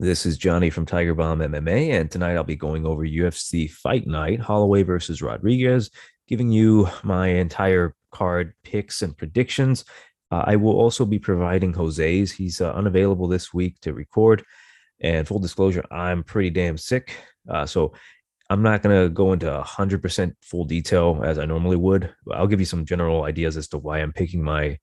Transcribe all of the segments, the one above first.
This is Johnny from Tiger Bomb MMA, and tonight I'll be going over UFC Fight Night, Holloway versus Rodriguez, giving you my entire card picks and predictions. I will also be providing Jose's. He's unavailable this week to record. And full disclosure, I'm pretty damn sick. So I'm not going to go into 100% full detail as I normally would. I'll give you some general ideas as to why I'm picking my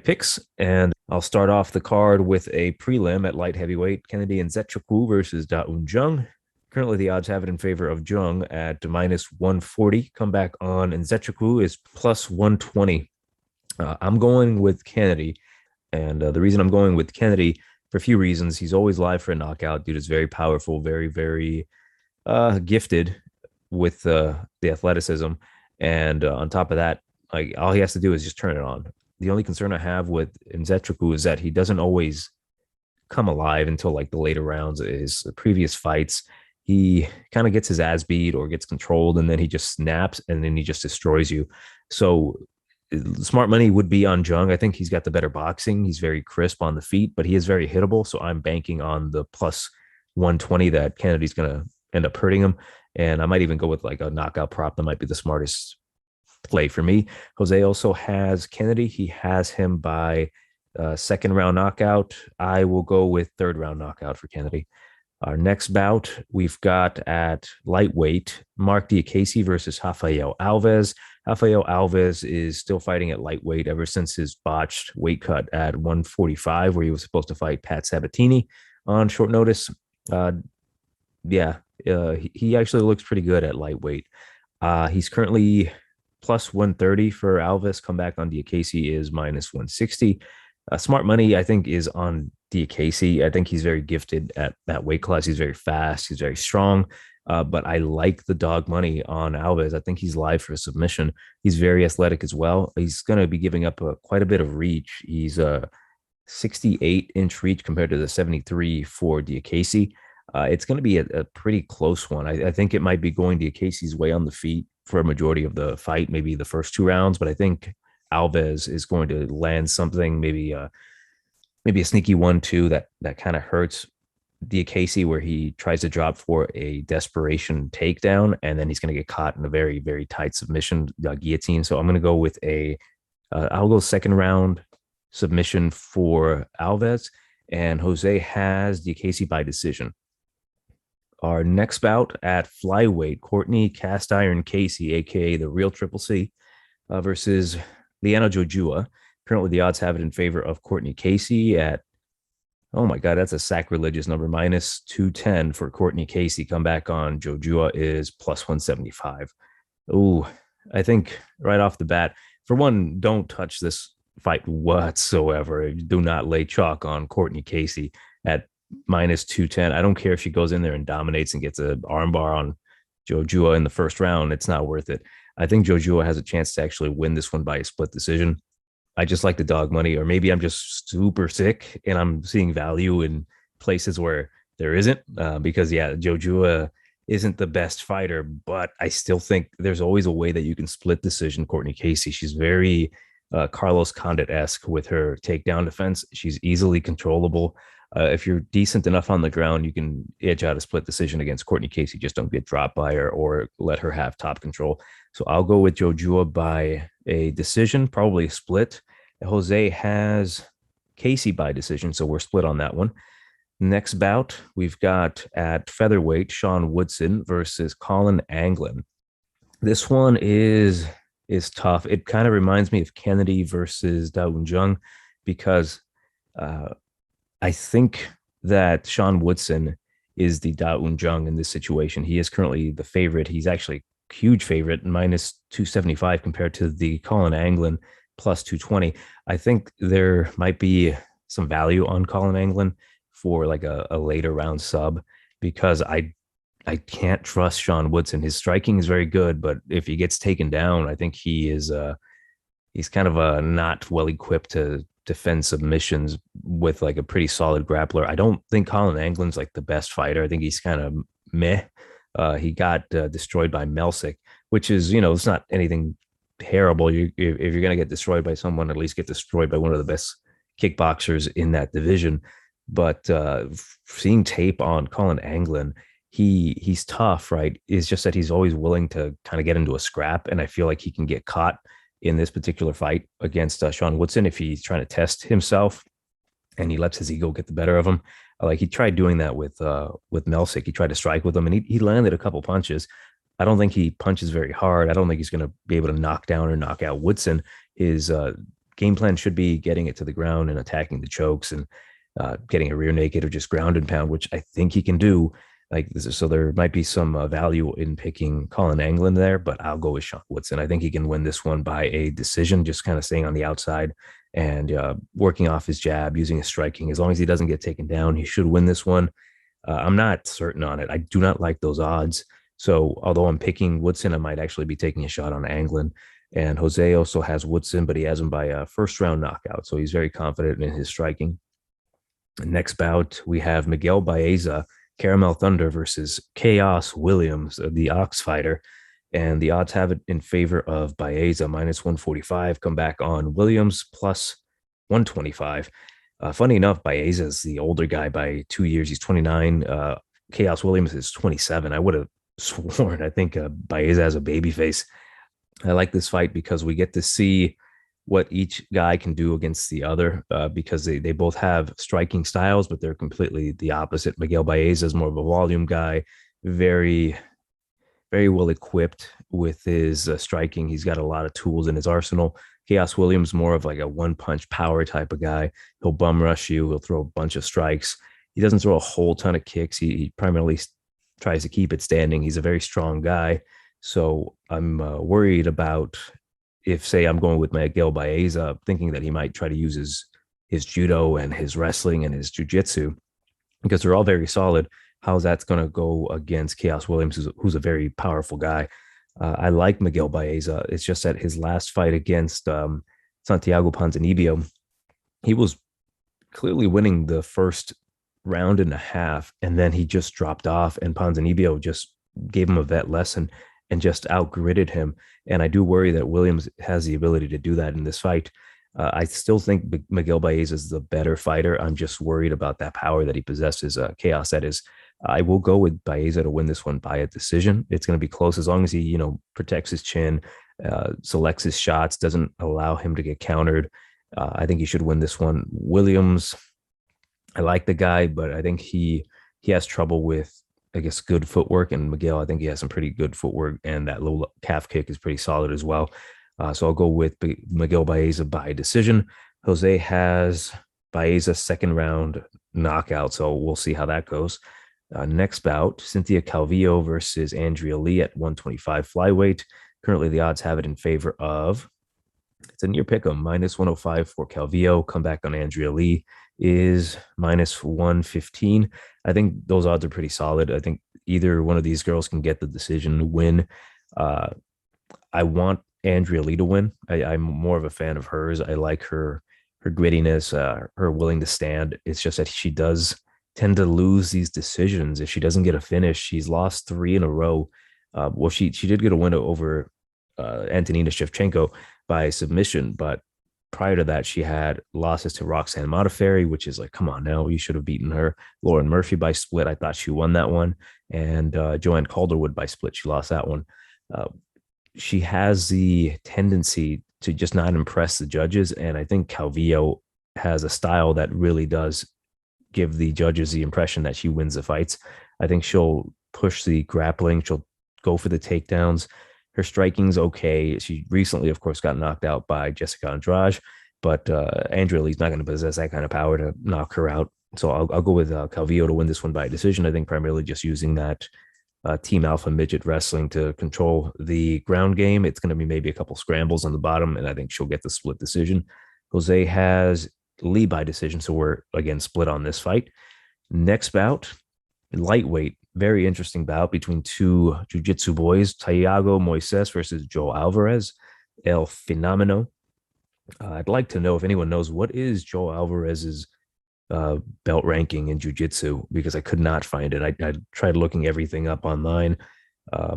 picks. And I'll start off the card with a prelim at light heavyweight, Kennedy and Nzechukwu versus Jung. Currently, the odds have it in favor of Jung at minus 140. Comeback on Nzechukwu is plus 120. I'm going with Kennedy. And the reason I'm going with Kennedy for a few reasons, he's always live for a knockout. Dude is very powerful, very gifted with the athleticism. And on top of that, like all he has to do is just turn it on. The only concern I have with Nzechukwu is that he doesn't always come alive until like the later rounds of his previous fights. He kind of gets his ass beat or gets controlled, and then he just snaps and then he just destroys you. So smart money would be on Jung. I think he's got the better boxing. He's very crisp on the feet, but he is very hittable. So I'm banking on the plus 120 that Kennedy's going to end up hurting him. And I might even go with like a knockout prop that might be the smartest play for me. Jose also has Kennedy. He has him by second round knockout. I will go with third round knockout for Kennedy. Our next bout, we've got at lightweight, Mark Diakiesi versus Rafael Alves. Rafael Alves is still fighting at lightweight ever since his botched weight cut at 145, where he was supposed to fight Pat Sabatini on short notice. He actually looks pretty good at lightweight. He's currently plus 130 for Alves. Comeback on Diakiesi is minus 160. Smart money, I think, is on Diakiesi. I think he's very gifted at that weight class. He's very fast. He's very strong. But I like the dog money on Alves. I think he's live for a submission. He's very athletic as well. He's going to be giving up quite a bit of reach. He's a 68-inch reach compared to the 73 for Diakiesi. It's going to be a pretty close one. I think it might be going Diakiesi's way on the feet for a majority of the fight, maybe the first two rounds. But I think Alves is going to land something, maybe a sneaky 1-2 that kind of hurts Diakiesi, where he tries to drop for a desperation takedown, and then he's going to get caught in a very tight submission guillotine. So I'm going to go with I'll go second round submission for Alves, and Jose has Diakiesi by decision. Our next bout at flyweight, Courtney Cast Iron Casey, aka the real Triple C, versus Liana Jojua. Currently, the odds have it in favor of Courtney Casey at, oh my God, that's a sacrilegious number, minus 210 for Courtney Casey. Comeback on Jojua is plus 175. Ooh, I think right off the bat, for one, don't touch this fight whatsoever. Do not lay chalk on Courtney Casey at minus 210. I don't care if she goes in there and dominates and gets an armbar on Jojua in the first round. It's not worth it. I think Jojua has a chance to actually win this one by a split decision. I just like the dog money, or maybe I'm just super sick and I'm seeing value in places where there isn't. Because Jojua isn't the best fighter, but I still think there's always a way that you can split decision Courtney Casey. She's very Carlos Condit-esque with her takedown defense. She's easily controllable. If you're decent enough on the ground, you can edge out a split decision against Courtney Casey. Just don't get dropped by her or let her have top control. So I'll go with Jojua by a decision, probably a split. Jose has Casey by decision, so we're split on that one. Next bout, we've got at featherweight, Sean Woodson versus Colin Anglin. This one is tough. It kind of reminds me of Kennedy versus Dawoon Jung, because I think that Sean Woodson is the Dawoon Jung in this situation. He is currently the favorite. He's actually a huge favorite, minus 275 compared to the Colin Anglin plus 220. I think there might be some value on Colin Anglin for like a later round sub, because I can't trust Sean Woodson. His striking is very good, but if he gets taken down, I think he's kind of not well equipped to defend submissions with like a pretty solid grappler. I don't think Colin Anglin's like the best fighter. I think he's kind of meh. He got destroyed by Melsick, which is, it's not anything terrible. If you're going to get destroyed by someone, at least get destroyed by one of the best kickboxers in that division. But seeing tape on Colin Anglin, he's tough, right? It's just that he's always willing to kind of get into a scrap, and I feel like he can get caught in this particular fight against Sean Woodson if he's trying to test himself and he lets his ego get the better of him. Like he tried doing that with Melsick. He tried to strike with him, and he landed a couple punches. I don't think he punches very hard. I don't think he's going to be able to knock down or knock out Woodson. His game plan should be getting it to the ground and attacking the chokes and getting a rear naked or just ground and pound, which I think he can do. Like so, there might be some value in picking Colin Anglin there, but I'll go with Sean Woodson. I think he can win this one by a decision, just kind of staying on the outside and working off his jab, using his striking. As long as he doesn't get taken down, he should win this one. I'm not certain on it. I do not like those odds. So although I'm picking Woodson, I might actually be taking a shot on Anglin. And Jose also has Woodson, but he has him by a first round knockout. So he's very confident in his striking. Next bout, we have Miguel Baeza, Caramel Thunder versus Chaos Williams, the Ox fighter. And the odds have it in favor of Baeza, minus 145. Come back on Williams, plus 125. Funny enough, Baeza is the older guy by 2 years. He's 29. Chaos Williams is 27. I would have sworn. I think Baeza has a baby face. I like this fight because we get to see what each guy can do against the other because they both have striking styles, but they're completely the opposite. Miguel Baeza is more of a volume guy, very, very well equipped with his striking. He's got a lot of tools in his arsenal. Chaos Williams, more of like a one punch power type of guy. He'll bum rush you. He'll throw a bunch of strikes. He doesn't throw a whole ton of kicks. He primarily tries to keep it standing. He's a very strong guy. So I'm worried about if, say, I'm going with Miguel Baeza, thinking that he might try to use his judo and his wrestling and his jujitsu, because they're all very solid. How's that's going to go against Chaos Williams, who's a very powerful guy? I like Miguel Baeza. It's just that his last fight against Santiago Ponzinibbio, he was clearly winning the first round and a half, and then he just dropped off, and Ponzinibbio just gave him a vet lesson and just outgritted him. And I do worry that Williams has the ability to do that in this fight. I still think Miguel Baeza is the better fighter. I'm just worried about that power that he possesses. Chaos, that is. I will go with Baeza to win this one by a decision. It's going to be close as long as he, protects his chin, selects his shots, doesn't allow him to get countered. I think he should win this one. Williams, I like the guy, but I think he has trouble with, I guess, good footwork. And Miguel, I think he has some pretty good footwork, and that low calf kick is pretty solid as well. So I'll go with Miguel Baeza by decision. Jose has Baeza second round knockout, so we'll see how that goes. Next bout, Cynthia Calvillo versus Andrea Lee at 125 flyweight. Currently, the odds have it in favor of, it's a near pick 'em, minus 105 for Calvillo. Comeback on Andrea Lee is minus 115. I think those odds are pretty solid. I think either one of these girls can get the decision win. I want Andrea Lee to win. I'm more of a fan of hers. I like her grittiness, her willing to stand. It's just that she does tend to lose these decisions. If she doesn't get a finish, she's lost 3 in a row. Well, she did get a win over Antonina Shevchenko by submission, but prior to that, she had losses to Roxanne Modafferi, which is like, come on now, you should have beaten her. Lauren Murphy by split, I thought she won that one. And Joanne Calderwood by split, she lost that one. She has the tendency to just not impress the judges, and I think Calvillo has a style that really does give the judges the impression that she wins the fights. I think she'll push the grappling. She'll go for the takedowns. Her striking's okay. She recently, of course, got knocked out by Jessica Andrade, but Andrea Lee's not going to possess that kind of power to knock her out. So I'll go with Calvillo to win this one by decision. I think primarily just using that Team Alpha midget wrestling to control the ground game. It's going to be maybe a couple scrambles on the bottom, and I think she'll get the split decision. Jose has Lee by decision, so we're again split on this fight. Next bout, lightweight, very interesting bout between two jiu-jitsu boys, Thiago Moises versus Joe Alvarez, El Fenomeno. I'd like to know if anyone knows what is Joe Alvarez's belt ranking in jiu-jitsu, because I could not find it. I tried looking everything up online,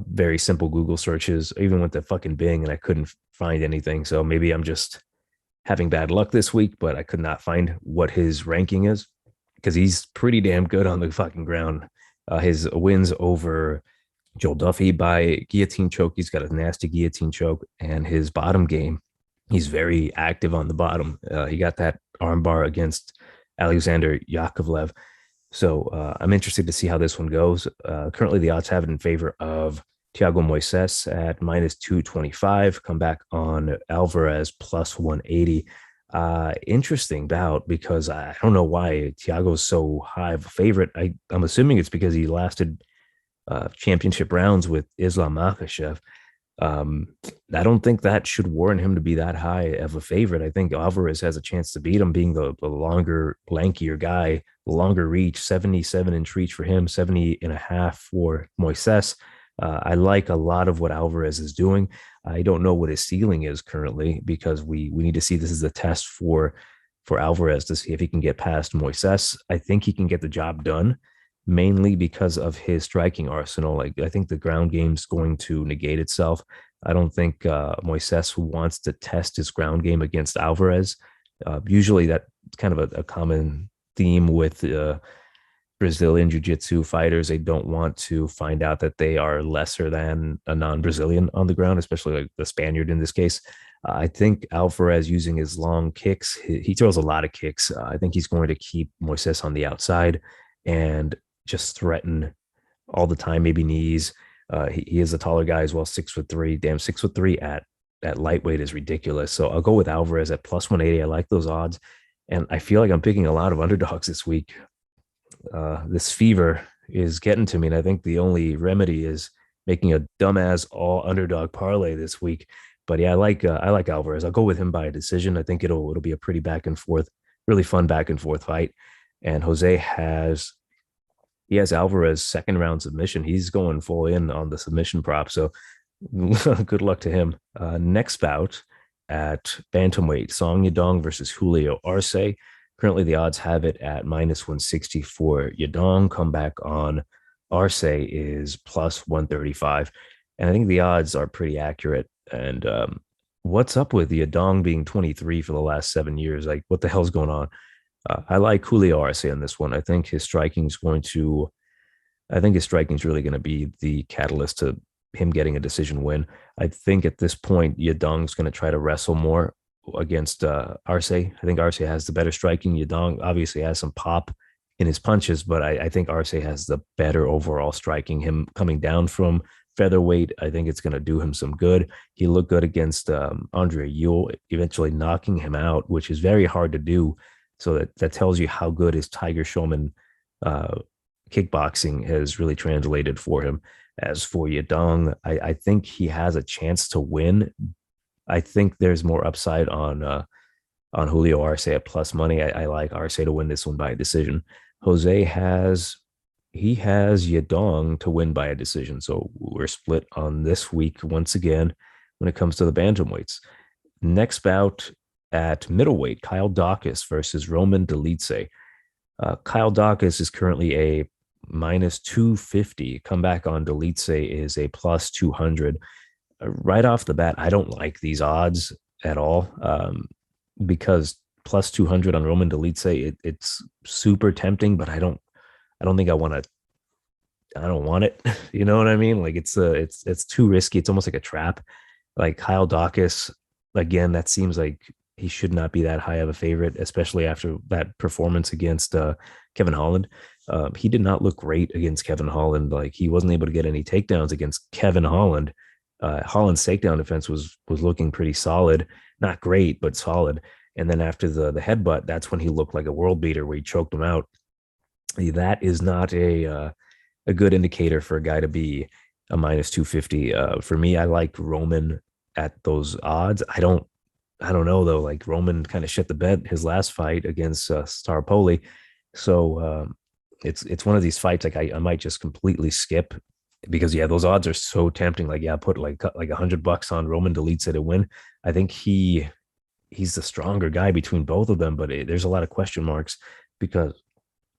very simple Google searches. I even went to fucking Bing and I couldn't find anything. So maybe I'm just having bad luck this week, but I could not find what his ranking is. because he's pretty damn good on the fucking ground. His wins over Joel Duffy by guillotine choke. He's got a nasty guillotine choke, and his bottom game, he's very active on the bottom. He got that armbar against Alexander Yakovlev. So I'm interested to see how this one goes. Currently, the odds have it in favor of Thiago Moises at minus 225. Come back on Alvarez plus 180. Interesting bout because I don't know why Thiago's so high of a favorite. I'm assuming it's because he lasted championship rounds with Islam Makhachev. Um, I don't think that should warrant him to be that high of a favorite. I think Alvarez has a chance to beat him, being the longer, lankier guy, the longer reach, 77-inch reach for him, 70 and a half for Moises. I like a lot of what Alvarez is doing. I don't know what his ceiling is currently because we need to see this as a test for Alvarez to see if he can get past Moises. I think he can get the job done mainly because of his striking arsenal. Like I think the ground game's going to negate itself. I don't think Moises wants to test his ground game against Alvarez. Usually that's kind of a common theme with Brazilian jiu-jitsu fighters. They don't want to find out that they are lesser than a non-Brazilian on the ground, especially like the Spaniard in this case. I think Alvarez using his long kicks, he throws a lot of kicks. I think he's going to keep Moises on the outside and just threaten all the time, maybe knees. He is a taller guy as well, 6'3". Damn, 6'3" at lightweight is ridiculous. So I'll go with Alvarez at plus 180. I like those odds. And I feel like I'm picking a lot of underdogs this week. This fever is getting to me. And I think the only remedy is making a dumbass all underdog parlay this week. But yeah, I like Alvarez. I'll go with him by a decision. I think it'll be a pretty back and forth, really fun back and forth fight. And Jose has Alvarez second round submission. He's going full in on the submission prop. So good luck to him. Next bout at bantamweight, Song Yadong versus Julio Arce. Currently, the odds have it at minus 160 for Yadong. Comeback on Arce is plus 135. And I think the odds are pretty accurate. And what's up with Yadong being 23 for the last 7 years? Like, what the hell's going on? I like Julio Arce on this one. I think his striking is really going to be the catalyst to him getting a decision win. I think at this point, Yadong's going to try to wrestle more against Arce. I think Arce has the better striking. Yadong obviously has some pop in his punches, but I think Arce has the better overall striking. Him coming down from featherweight, I think it's going to do him some good. He looked good against Andre Ewell, eventually knocking him out, which is very hard to do. So that tells you how good his Tiger Showman kickboxing has really translated for him. As for Yadong, I think he has a chance to win. I think there's more upside on Julio Arce at plus money. I like Arce to win this one by a decision. Jose has Yadong to win by a decision. So we're split on this week once again when it comes to the bantamweights. Next bout at middleweight, Kyle Daukaus versus Roman Dolidze. Kyle Daukaus is currently a minus 250. Comeback on Dolidze is a plus 200. Right off the bat, I don't like these odds at all because plus 200 on Roman Dolidze, it's super tempting, but I don't think I want to. I don't want it. You know what I mean? Like it's too risky. It's almost like a trap. Like Kyle Daukaus, again, that seems like he should not be that high of a favorite, especially after that performance against Kevin Holland. He did not look great against Kevin Holland. Like he wasn't able to get any takedowns against Kevin Holland. Holland's takedown defense was looking pretty solid, not great, but solid. And then after the headbutt, that's when he looked like a world beater where he choked him out. That is not a good indicator for a guy to be a minus 250. For me, I like Roman at those odds. I don't know though. Like Roman kind of shit the bed his last fight against Starpoli. So it's one of these fights like I might just completely skip because yeah, those odds are so tempting. Like yeah, put like $100 on Roman Dolidze to win. I think he's the stronger guy between both of them, but there's a lot of question marks because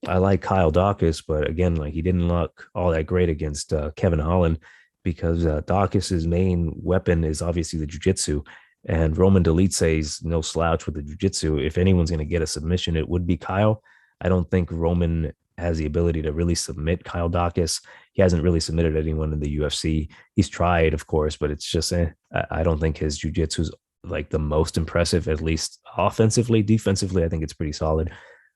I like Kyle Daukaus, but again, like he didn't look all that great against Kevin Holland because Daukaus's main weapon is obviously the jiu-jitsu, and Roman Dolidze's no slouch with the jiu-jitsu. If anyone's going to get a submission, it would be Kyle. I don't think Roman has the ability to really submit Kyle Daukaus. He hasn't really submitted anyone in the UFC. He's tried, of course, but it's just I don't think his jiu-jitsu is like the most impressive, at least offensively. Defensively, I think it's pretty solid.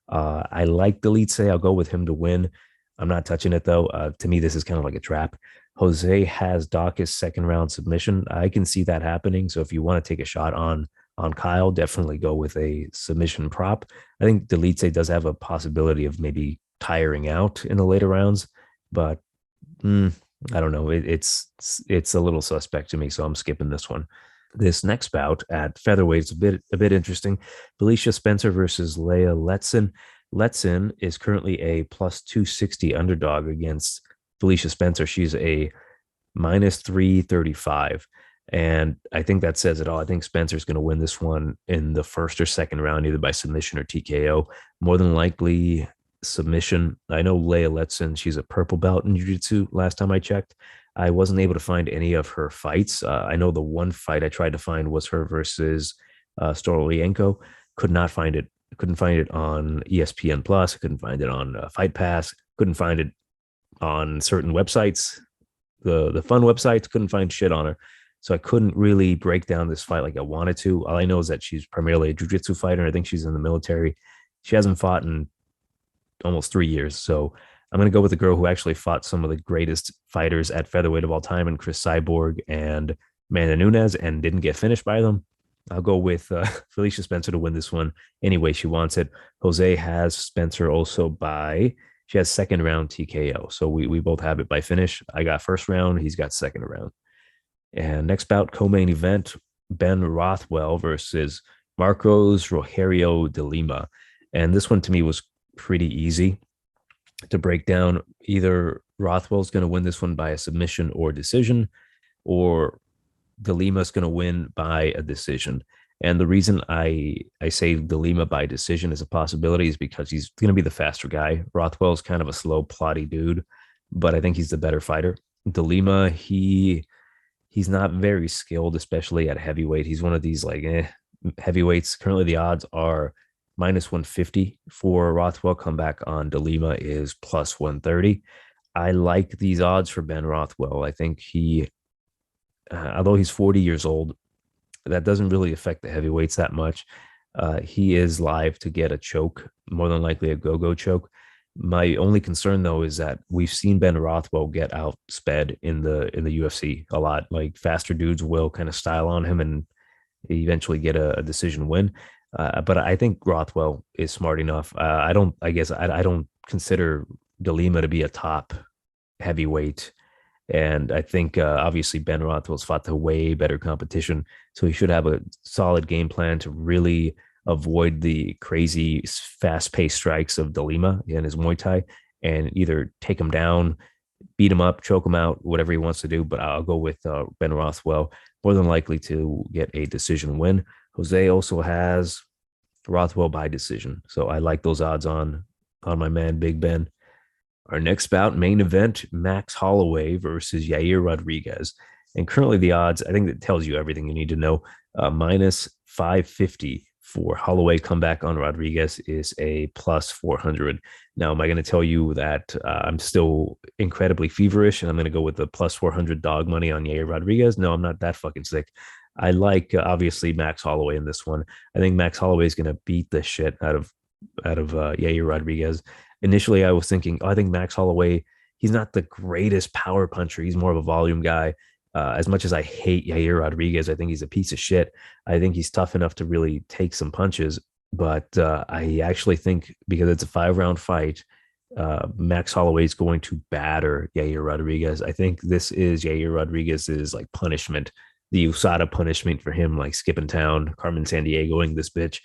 I like Dolidze. I'll go with him to win. I'm not touching it though. To me, this is kind of like a trap. Jose has Daukaus second round submission. I can see that happening. So if you want to take a shot on Kyle, definitely go with a submission prop. I think Dolidze does have a possibility of maybe tiring out in the later rounds, but mm, I don't know. It's a little suspect to me, so I'm skipping this one. This next bout at featherweight is a bit interesting. Felicia Spencer versus Leah Letson. Letson is currently a plus 260 underdog against Felicia Spencer. She's a minus 335. And I think that says it all. I think Spencer's going to win this one in the first or second round, either by submission or TKO. More than likely submission. I know Leah Letson, she's a purple belt in jiu-jitsu last time I checked. I wasn't able to find any of her fights. I know the one fight I tried to find was her versus Stolienko. Could not find it. Couldn't find it on ESPN Plus. Couldn't find it on Fight Pass. Couldn't find it on certain websites. The fun websites couldn't find shit on her. So I couldn't really break down this fight like I wanted to. All I know is that she's primarily a jiu-jitsu fighter. I think she's in the military. She hasn't fought in almost 3 years. So I'm going to go with the girl who actually fought some of the greatest fighters at featherweight of all time, and Chris Cyborg and Amanda Nunes, and didn't get finished by them. I'll go with Felicia Spencer to win this one any way she wants it. Jose has Spencer also by, she has second round TKO. So we both have it by finish. I got first round. He's got second round. And next bout, co-main event, Ben Rothwell versus Marcos Rogerio de Lima. And this one to me was pretty easy to break down. Either Rothwell's going to win this one by a submission or decision, or De Lima's going to win by a decision. And the reason I say De Lima by decision is a possibility is because he's going to be the faster guy. Rothwell's kind of a slow, plotty dude, but I think he's the better fighter. De Lima, he's not very skilled, especially at heavyweight. He's one of these heavyweights. Currently, the odds are minus 150 for Rothwell. Comeback on De Lima is plus 130. I like these odds for Ben Rothwell. I think although he's 40 years old, that doesn't really affect the heavyweights that much. He is live to get a choke, more than likely a go-go choke. My only concern though is that we've seen Ben Rothwell get outsped in the UFC a lot. Like faster dudes will kind of style on him and eventually get a decision win. But I think Rothwell is smart enough. I don't consider De Lima to be a top heavyweight. And I think obviously Ben Rothwell's fought the way better competition. So he should have a solid game plan to really avoid the crazy fast paced strikes of De Lima in his Muay Thai and either take him down, beat him up, choke him out, whatever he wants to do. But I'll go with Ben Rothwell, more than likely to get a decision win. Jose also has Rothwell by decision. So I like those odds on my man, Big Ben. Our next bout, main event, Max Holloway versus Yair Rodriguez. And currently the odds, I think that tells you everything you need to know. Minus 550 for Holloway comeback on Rodriguez is a plus 400. Now, am I going to tell you that I'm still incredibly feverish and I'm going to go with the plus 400 dog money on Yair Rodriguez? No, I'm not that fucking sick. I like obviously Max Holloway in this one. I think Max Holloway is going to beat the shit out of Yair Rodriguez. Initially, I was thinking, I think Max Holloway, he's not the greatest power puncher. He's more of a volume guy. As much as I hate Yair Rodriguez, I think he's a piece of shit. I think he's tough enough to really take some punches. But I actually think because it's a 5-round fight, Max Holloway is going to batter Yair Rodriguez. I think this is Yair Rodriguez's like punishment, the USADA punishment for him, like skipping town, Carmen Sandiegoing this bitch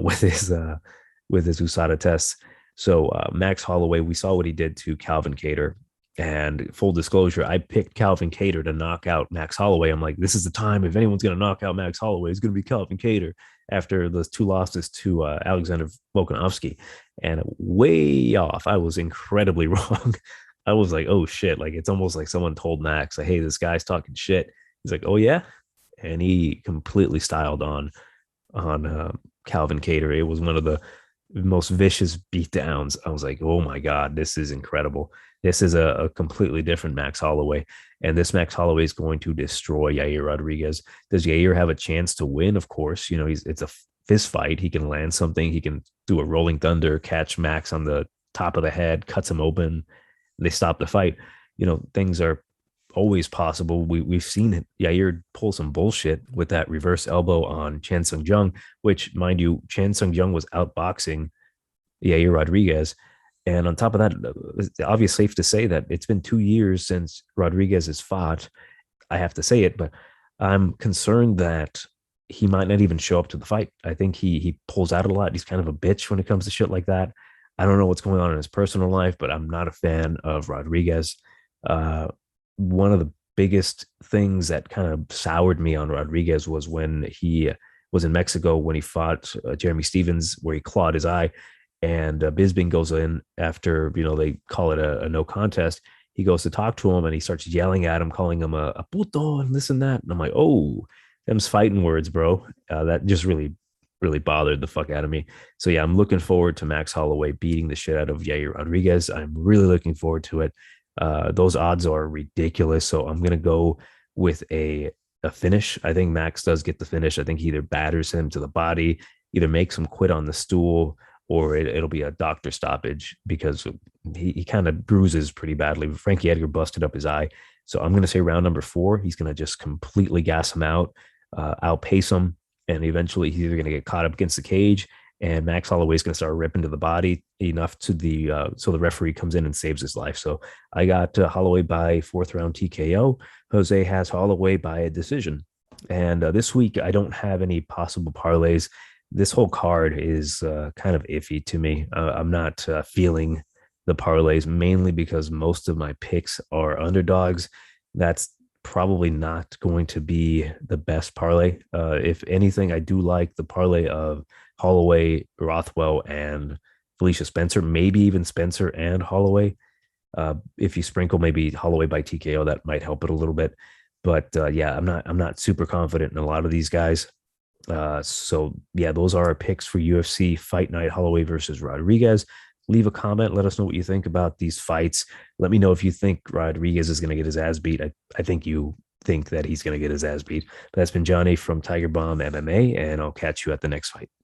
with his USADA tests. So Max Holloway, we saw what he did to Calvin Kattar. And full disclosure, I picked Calvin Kattar to knock out Max Holloway. I'm like, this is the time. If anyone's going to knock out Max Holloway, it's going to be Calvin Kattar after those 2 losses to Alexander Volkanovski. And way off. I was incredibly wrong. I was like, oh shit. Like, it's almost like someone told Max, like, hey, this guy's talking shit. He's like, oh yeah. And he completely styled on Calvin Kattar. It was one of the most vicious beatdowns. I was like, oh my God, this is incredible. This is a completely different Max Holloway. And this Max Holloway is going to destroy Yair Rodriguez. Does Yair have a chance to win? Of course. It's a fist fight. He can land something. He can do a rolling thunder, catch Max on the top of the head, cuts him open. They stop the fight. Things are always possible. We've seen Yair pull some bullshit with that reverse elbow on Chan Sung Jung, which, mind you, Chan Sung Jung was outboxing Yair Rodriguez. And on top of that, it's obviously safe to say that it's been 2 years since Rodriguez has fought. I have to say it, but I'm concerned that he might not even show up to the fight. I think he pulls out a lot. He's kind of a bitch when it comes to shit like that. I don't know what's going on in his personal life, but I'm not a fan of Rodriguez. Uh, One of the biggest things that kind of soured me on Rodriguez was when he was in Mexico when he fought Jeremy Stevens, where he clawed his eye, and Bisbing goes in after they call it a no contest. He goes to talk to him and he starts yelling at him, calling him a puto and this and that. And I'm like, oh, them's fighting words, bro. That just really bothered the fuck out of me. So yeah, I'm looking forward to Max Holloway beating the shit out of Yair Rodriguez. I'm really looking forward to it. Those odds are ridiculous. So I'm gonna go with a finish. I think Max does get the finish. I think he either batters him to the body, either makes him quit on the stool, or it'll be a doctor stoppage because he kind of bruises pretty badly. Frankie Edgar busted up his eye. So I'm going to say round number 4, he's going to just completely gas him out, outpace him, and eventually he's either going to get caught up against the cage, and Max Holloway is going to start ripping to the body enough to so the referee comes in and saves his life. So I got Holloway by 4th round TKO. Jose has Holloway by a decision. And this week I don't have any possible parlays. This whole card is kind of iffy to me. I'm not feeling the parlays, mainly because most of my picks are underdogs. That's probably not going to be the best parlay. If anything, I do like the parlay of Holloway, Rothwell, and Felicia Spencer, maybe even Spencer and Holloway. If you sprinkle maybe Holloway by TKO, that might help it a little bit. But yeah, I'm not super confident in a lot of these guys. So yeah, those are our picks for UFC Fight Night Holloway versus Rodriguez. Leave a comment. Let us know what you think about these fights. Let me know if you think Rodriguez is going to get his ass beat. I think you think that he's going to get his ass beat. But that's been Johnny from Tiger Bomb MMA, and I'll catch you at the next fight.